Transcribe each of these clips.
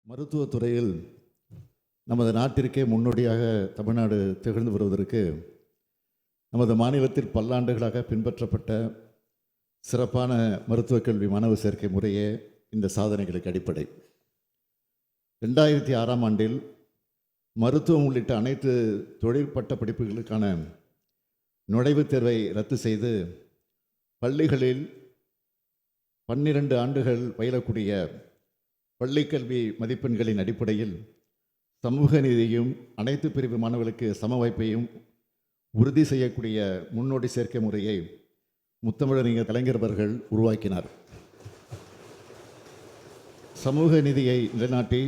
மருத்துவத் துறையில் நமது நாட்டிற்கே முன்னோடியாக தமிழ்நாடு திகழ்ந்து வருவதற்கு நமது மாநிலத்தில் பல்லாண்டுகளாக பின்பற்றப்பட்ட சிறப்பான மருத்துவக் கல்வி மாணவ சேர்க்கை முறையே இந்த சாதனைகளுக்கு அடிப்படை. 2006ஆம் ஆண்டில் மருத்துவம் உள்ளிட்ட அனைத்து தொழிற்பட்ட படிப்புகளுக்கான நுழைவுத் தேர்வை ரத்து செய்து பள்ளிகளில் 12 ஆண்டுகள் பயிலக்கூடிய பள்ளிக்கல்வி மதிப்பெண்களின் அடிப்படையில் சமூக நீதியும் அனைத்து பிரிவு மாணவர்களுக்கு சம வாய்ப்பையும் உறுதி செய்யக்கூடிய முன்னோடி சேர்க்கை முறையை முத்தமிழறிஞர் கலைஞர் அவர்கள் உருவாக்கினார். சமூக நீதியை நிலைநாட்டி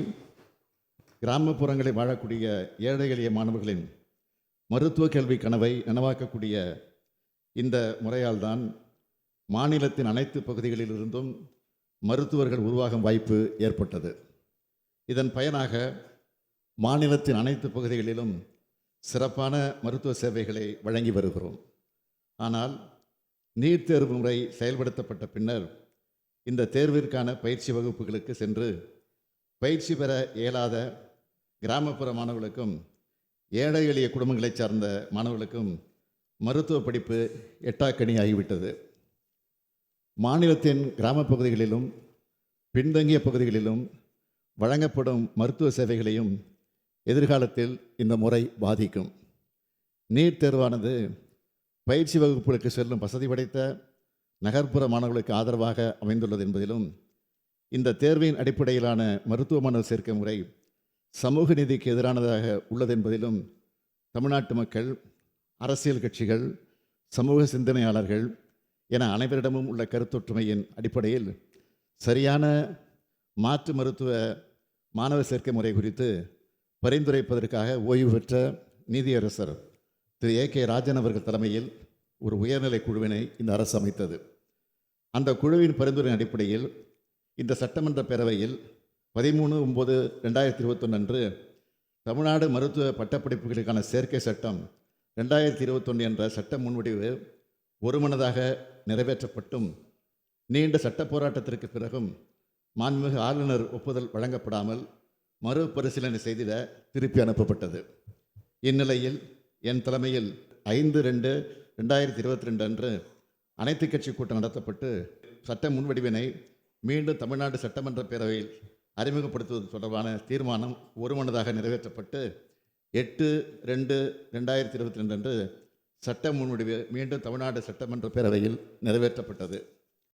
கிராமப்புறங்களில் வாழக்கூடிய ஏழை எளிய மாணவர்களின் மருத்துவ கல்வி கனவை நனவாக்கக்கூடிய இந்த முறையால் தான் மாநிலத்தின் அனைத்து பகுதிகளிலிருந்தும் மருத்துவர்கள் உருவாகும் வாய்ப்பு ஏற்பட்டது. இதன் பயனாக மாநிலத்தின் அனைத்து பகுதிகளிலும் சிறப்பான மருத்துவ சேவைகளை வழங்கி வருகிறோம். ஆனால் நீட் தேர்வு முறை செயல்படுத்தப்பட்ட பின்னர் இந்த தேர்விற்கான பயிற்சி வகுப்புகளுக்கு சென்று பயிற்சி பெற இயலாத கிராமப்புற மாணவர்களுக்கும் ஏழை எளிய குடும்பங்களைச் சார்ந்த மாணவர்களுக்கும் மருத்துவ படிப்பு எட்டாக்கனி ஆகிவிட்டது. மாநிலத்தின் கிராம பகுதிகளிலும் பின்தங்கிய பகுதிகளிலும் வழங்கப்படும் மருத்துவ சேவைகளையும் எதிர்காலத்தில் இந்த முறை பாதிக்கும். நீட் தேர்வானது பயிற்சி வகுப்புகளுக்கு செல்லும் வசதி படைத்த நகர்ப்புற மாணவர்களுக்கு ஆதரவாக அமைந்துள்ளது என்பதிலும் இந்த தேர்வின் அடிப்படையிலான மருத்துவ மாணவர் சேர்க்கை முறை சமூக நீதிக்கு எதிரானதாக உள்ளது என்பதிலும் தமிழ்நாட்டு மக்கள், அரசியல் கட்சிகள், சமூக சிந்தனையாளர்கள் என அனைவரிடமும் உள்ள கருத்தொற்றுமையின் அடிப்படையில் சரியான மாற்று மருத்துவ மாணவர் சேர்க்கை முறை குறித்து பரிந்துரைப்பதற்காக ஓய்வு பெற்ற நீதியரசர் திரு A.K. ராஜன் அவர்கள் தலைமையில் ஒரு உயர்நிலை குழுவினை இந்த அரசு அமைத்தது. அந்த குழுவின் பரிந்துரையின் அடிப்படையில் இந்த சட்டமன்ற பேரவையில் 13/9/2021 அன்று தமிழ்நாடு மருத்துவ பட்டப்படிப்புகளுக்கான சேர்க்கை சட்டம் 2021 என்ற சட்ட முன்வடிவு ஒருமனதாக நிறைவேற்றப்பட்டும் நீண்ட சட்ட போராட்டத்திற்கு பிறகும் மாண்புமிகு ஆளுநர் ஒப்புதல் வழங்கப்படாமல் மறுபரிசீலனை செய்திட திருப்பி அனுப்பப்பட்டது. இந்நிலையில் என் தலைமையில் 5/2/2022 அன்று அனைத்து கட்சி கூட்டம் நடத்தப்பட்டு சட்ட முன்வடிவினை மீண்டும் தமிழ்நாடு சட்டமன்ற பேரவையில் அறிமுகப்படுத்துவது தொடர்பான தீர்மானம் ஒருமனதாக நிறைவேற்றப்பட்டு 8/2/2022 அன்று சட்ட முன்வடிவு மீண்டும் தமிழ்நாடு சட்டமன்ற பேரவையில் நிறைவேற்றப்பட்டது.